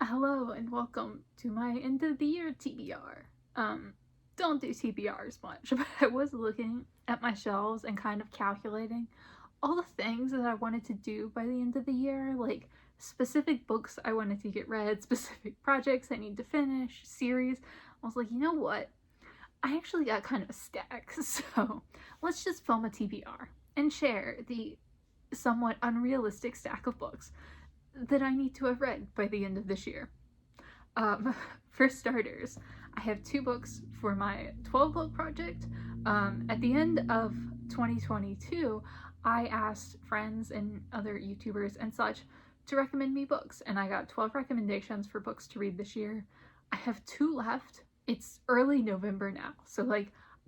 Hello and welcome to my end of the year TBR. Don't do TBRs much, but I was looking at my shelves and kind of calculating all the things that I wanted to do by the end of the year, like specific books I wanted to get read, specific projects I need to finish, series. I was like, you know what? I actually got kind of a stack, so let's just film a TBR and share the somewhat unrealistic stack of books that I need to have read by the end of this year. For starters, I have 2 books for my 12-book project. At the end of 2022, I asked friends and other YouTubers and such to recommend me books, and I got 12 recommendations for books to read this year. I have 2 left. It's early November now, so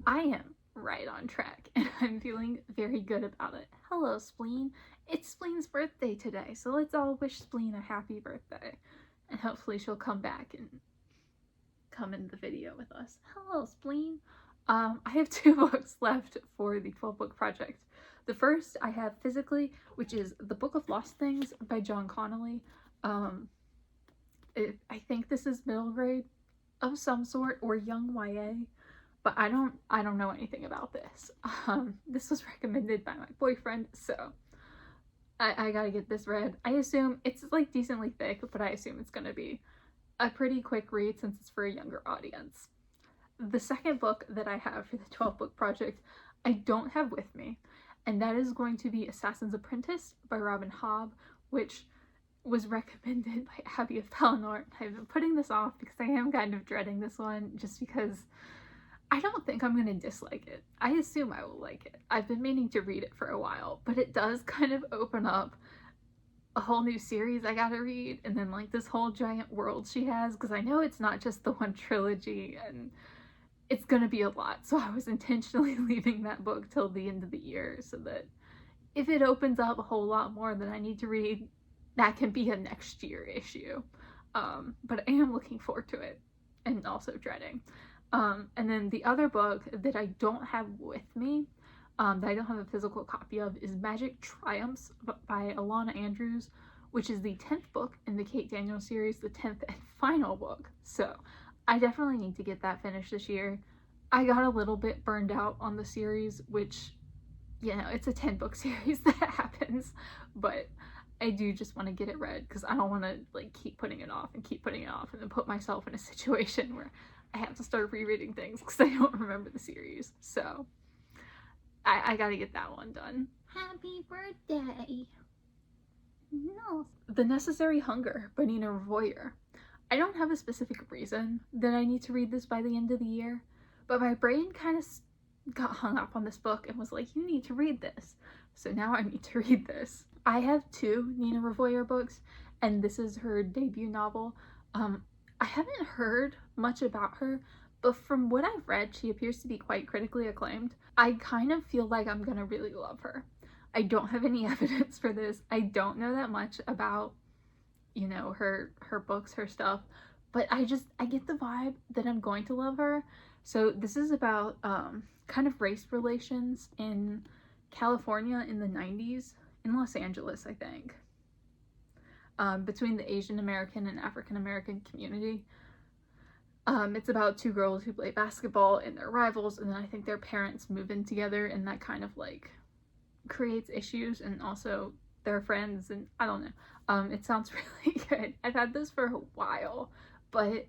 I am right on track, and I'm feeling very good about it. Hello, Spleen. It's Spleen's birthday today, so let's all wish Spleen a happy birthday. And hopefully she'll come back and come in the video with us. Hello, Spleen. I have 2 books left for the 12-book project. The first I have physically, which is The Book of Lost Things by John Connolly. I think this is middle grade of some sort, or young YA. But I don't know anything about this. This was recommended by my boyfriend, so I gotta get this read. I assume it's decently thick, but I assume it's gonna be a pretty quick read since it's for a younger audience. The second book that I have for the 12-book project, I don't have with me, and that is going to be Assassin's Apprentice by Robin Hobb, which was recommended by Abby of Pelennor. I've been putting this off because I am kind of dreading this one, just because I don't think I'm gonna dislike it. I assume I will like it. I've been meaning to read it for a while, but it does kind of open up a whole new series I gotta read, and then this whole giant world she has, because I know it's not just the one trilogy, and it's gonna be a lot. So I was intentionally leaving that book till the end of the year, so that if it opens up a whole lot more than I need to read, that can be a next year issue. But I am looking forward to it, and also dreading. And then the other book that I don't have with me, that I don't have a physical copy of, is Magic Triumphs by Ilona Andrews, which is the 10th book in the Kate Daniels series, the 10th and final book. So I definitely need to get that finished this year. I got a little bit burned out on the series, which, it's a 10-book series that happens, but I do just want to get it read because I don't want to keep putting it off and then put myself in a situation where I have to start rereading things because I don't remember the series. So I gotta get that one done. Happy birthday! No. The Necessary Hunger by Nina Revoyr. I don't have a specific reason that I need to read this by the end of the year, but my brain kind of got hung up on this book and was like, you need to read this. So now I need to read this. I have 2 Nina Revoyr books, and this is her debut novel. I haven't heard much about her, but from what I've read, she appears to be quite critically acclaimed. I kind of feel like I'm gonna really love her. I don't have any evidence for this. I don't know that much about, her books, her stuff, but I get the vibe that I'm going to love her. So this is about kind of race relations in California in the 90s, in Los Angeles, I think. Between the Asian American and African American community. It's about 2 girls who play basketball and they're rivals, and then I think their parents move in together, and that kind of creates issues, and also they're friends, and I don't know. It sounds really good. I've had this for a while, but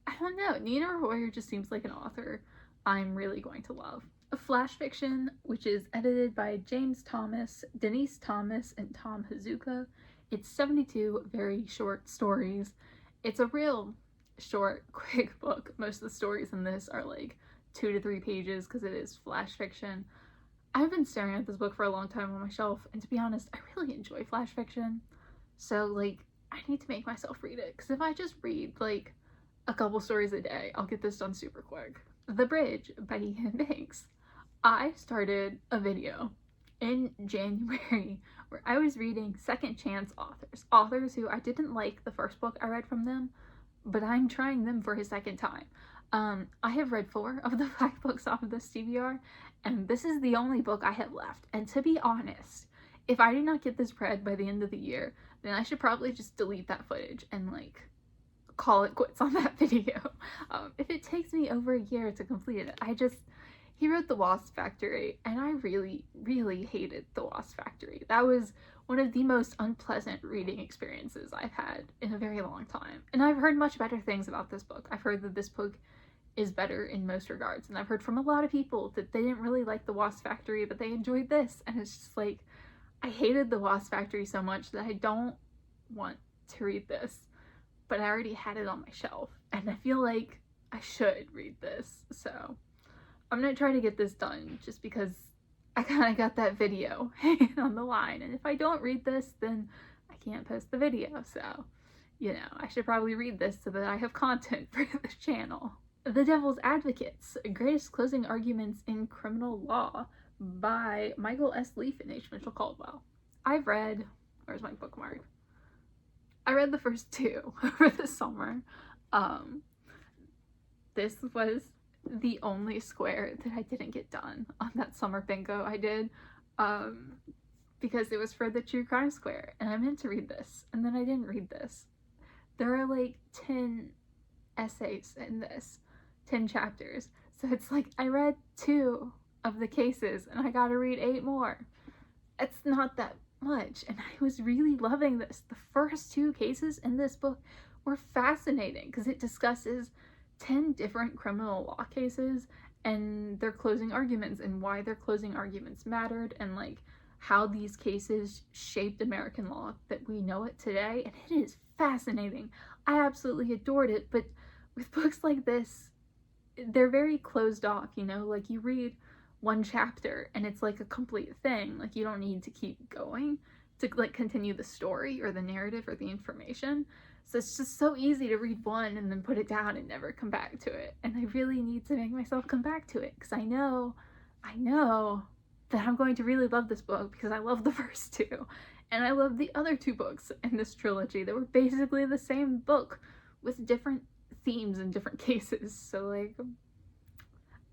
I don't know. Nina Revoyr just seems like an author I'm really going to love. A flash fiction, which is edited by James Thomas, Denise Thomas, and Tom Hazuka. It's 72 very short stories. It's a real short, quick book. Most of the stories in this are 2 to 3 pages because it is flash fiction. I've been staring at this book for a long time on my shelf, and to be honest, I really enjoy flash fiction. So I need to make myself read it, because if I just read a couple stories a day, I'll get this done super quick. The Bridge by Iain Banks. I started a video in January where I was reading second chance authors who I didn't like the first book I read from them, but I'm trying them for a second time. I have read 4 of the 5 books off of this TBR, and this is the only book I have left. And to be honest, if I do not get this read by the end of the year, then I should probably just delete that footage and call it quits on that video. If it takes me over a year to complete it, he wrote The Wasp Factory, and I really, really hated The Wasp Factory. That was one of the most unpleasant reading experiences I've had in a very long time. And I've heard much better things about this book. I've heard that this book is better in most regards, and I've heard from a lot of people that they didn't really like The Wasp Factory, but they enjoyed this, and it's just like, I hated The Wasp Factory so much that I don't want to read this, but I already had it on my shelf, and I feel like I should read this, so I'm gonna try to get this done just because I kind of got that video hanging on the line, and if I don't read this, then I can't post the video, so, you know, I should probably read this so that I have content for the channel. The Devil's Advocates, Greatest Closing Arguments in Criminal Law by Michael S. Lief and H. Mitchell Caldwell. I've read, where's my bookmark? I read the first two over the summer. This was the only square that I didn't get done on that summer bingo I did, because it was for the true crime square, and I meant to read this, and then I didn't read this. There are like 10 essays in this, 10 chapters, so it's like I read 2 of the cases and I gotta read 8 more. It's not that much, and I was really loving this. The first 2 cases in this book were fascinating because it discusses 10 different criminal law cases and their closing arguments and why their closing arguments mattered, and like how these cases shaped American law that we know it today, and it is fascinating. I absolutely adored it, but with books like this, they're very closed off, you know, like you read 1 chapter and it's like a complete thing, like you don't need to keep going to like continue the story or the narrative or the information. So it's just so easy to read 1 and then put it down and never come back to it. And I really need to make myself come back to it because I know that I'm going to really love this book because I love the first 2. And I love the other 2 books in this trilogy that were basically the same book with different themes and different cases. So like,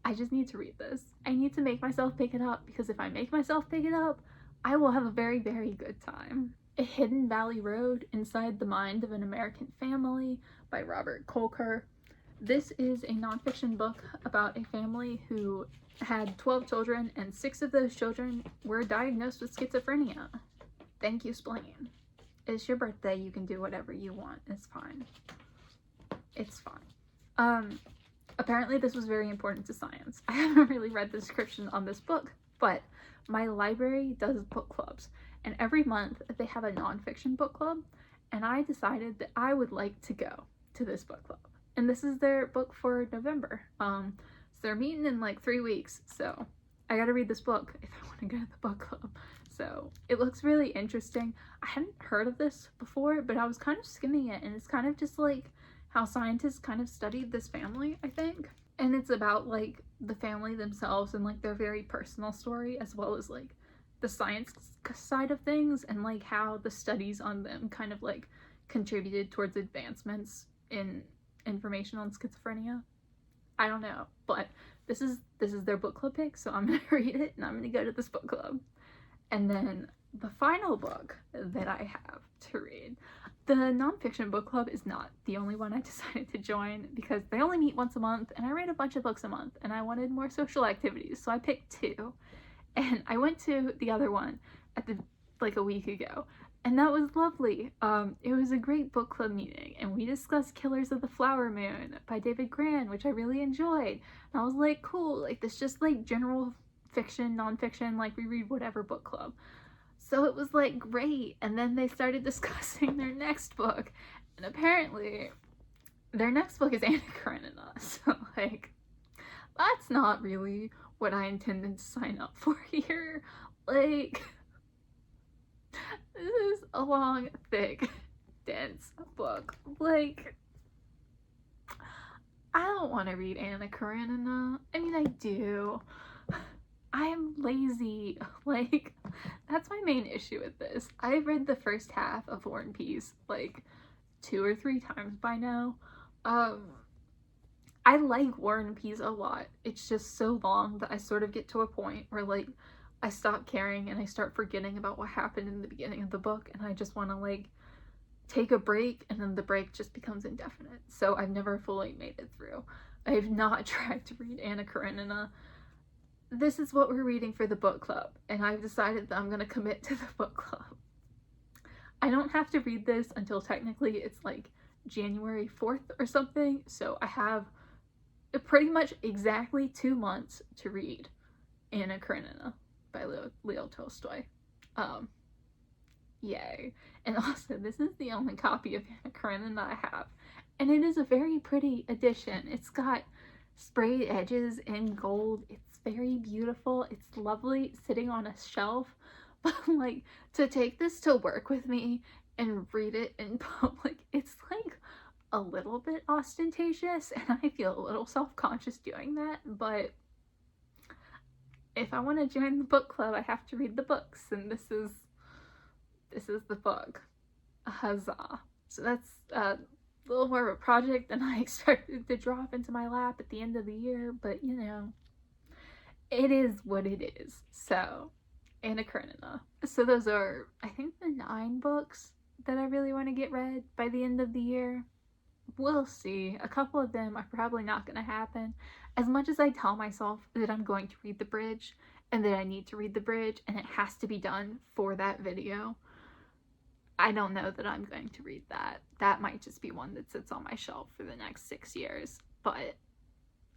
I just need to read this. I need to make myself pick it up, because if I make myself pick it up, I will have a very, very good time. A Hidden Valley Road Inside the Mind of an American Family by Robert Kolker. This is a nonfiction book about a family who had 12 children, and 6 of those children were diagnosed with schizophrenia. Thank you, Spleen. It's your birthday, you can do whatever you want. It's fine. It's fine. Apparently this was very important to science. I haven't really read the description on this book, but my library does book clubs, and every month they have a nonfiction book club, and I decided that I would like to go to this book club. And this is their book for November. So they're meeting in like 3 weeks, so I gotta read this book if I want to go to the book club. So it looks really interesting. I hadn't heard of this before, but I was kind of skimming it, and it's kind of just like how scientists kind of studied this family, I think. And it's about like the family themselves and like their very personal story, as well as like the science side of things, and like how the studies on them kind of like contributed towards advancements in information on schizophrenia. I don't know, but this is their book club pick, so I'm gonna read it and I'm gonna go to this book club. And then the final book that I have to read, the nonfiction book club, is not the only one I decided to join because they only meet once a month, and I read a bunch of books a month and I wanted more social activities, so I picked 2. And I went to the other one at like a week ago, and that was lovely. It was a great book club meeting, and we discussed Killers of the Flower Moon by David Grann, which I really enjoyed. And I was like, cool, like this just like general fiction, nonfiction, like we read whatever book club. So it was like great. And then they started discussing their next book, and apparently their next book is Anna Karenina. So like, that's not really what I intended to sign up for here. Like, this is a long, thick, dense book. Like, I don't want to read Anna Karenina. I mean, I do. I'm lazy. Like, that's my main issue with this. I've read the first half of War and Peace like 2 or 3 times by now. I like War and Peace a lot. It's just so long that I sort of get to a point where like I stop caring and I start forgetting about what happened in the beginning of the book, and I just want to like take a break, and then the break just becomes indefinite. So I've never fully made it through. I have not tried to read Anna Karenina. This is what we're reading for the book club, and I've decided that I'm going to commit to the book club. I don't have to read this until technically it's like January 4th or something, so I have pretty much exactly 2 months to read Anna Karenina by Leo Tolstoy. Yay. And also, this is the only copy of Anna Karenina I have, and it is a very pretty edition. It's got sprayed edges in gold. It's very beautiful. It's lovely sitting on a shelf, but like, to take this to work with me and read it in public, it's like a little bit ostentatious, and I feel a little self-conscious doing that. But if I want to join the book club, I have to read the books, and this is the book. Huzzah. So that's a little more of a project than I expected to drop into my lap at the end of the year, but you know, it is what it is. So, Anna Karenina. So those are, I think, the 9 books that I really want to get read by the end of the year. We'll see. A couple of them are probably not going to happen. As much as I tell myself that I'm going to read the bridge, and that I need to read the bridge, and it has to be done for that video, I don't know that I'm going to read that. That might just be one that sits on my shelf for the next 6 years. But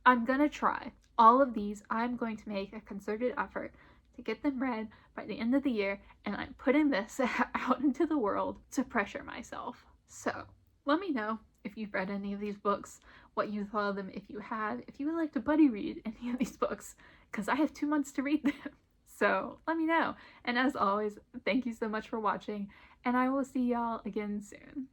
I'm going to try. All of these, I'm going to make a concerted effort to get them read by the end of the year, and I'm putting this out into the world to pressure myself. So, let me know if you've read any of these books, what you thought of them if you have, if you would like to buddy read any of these books, because I have 2 months to read them. So, let me know. And as always, thank you so much for watching, and I will see y'all again soon.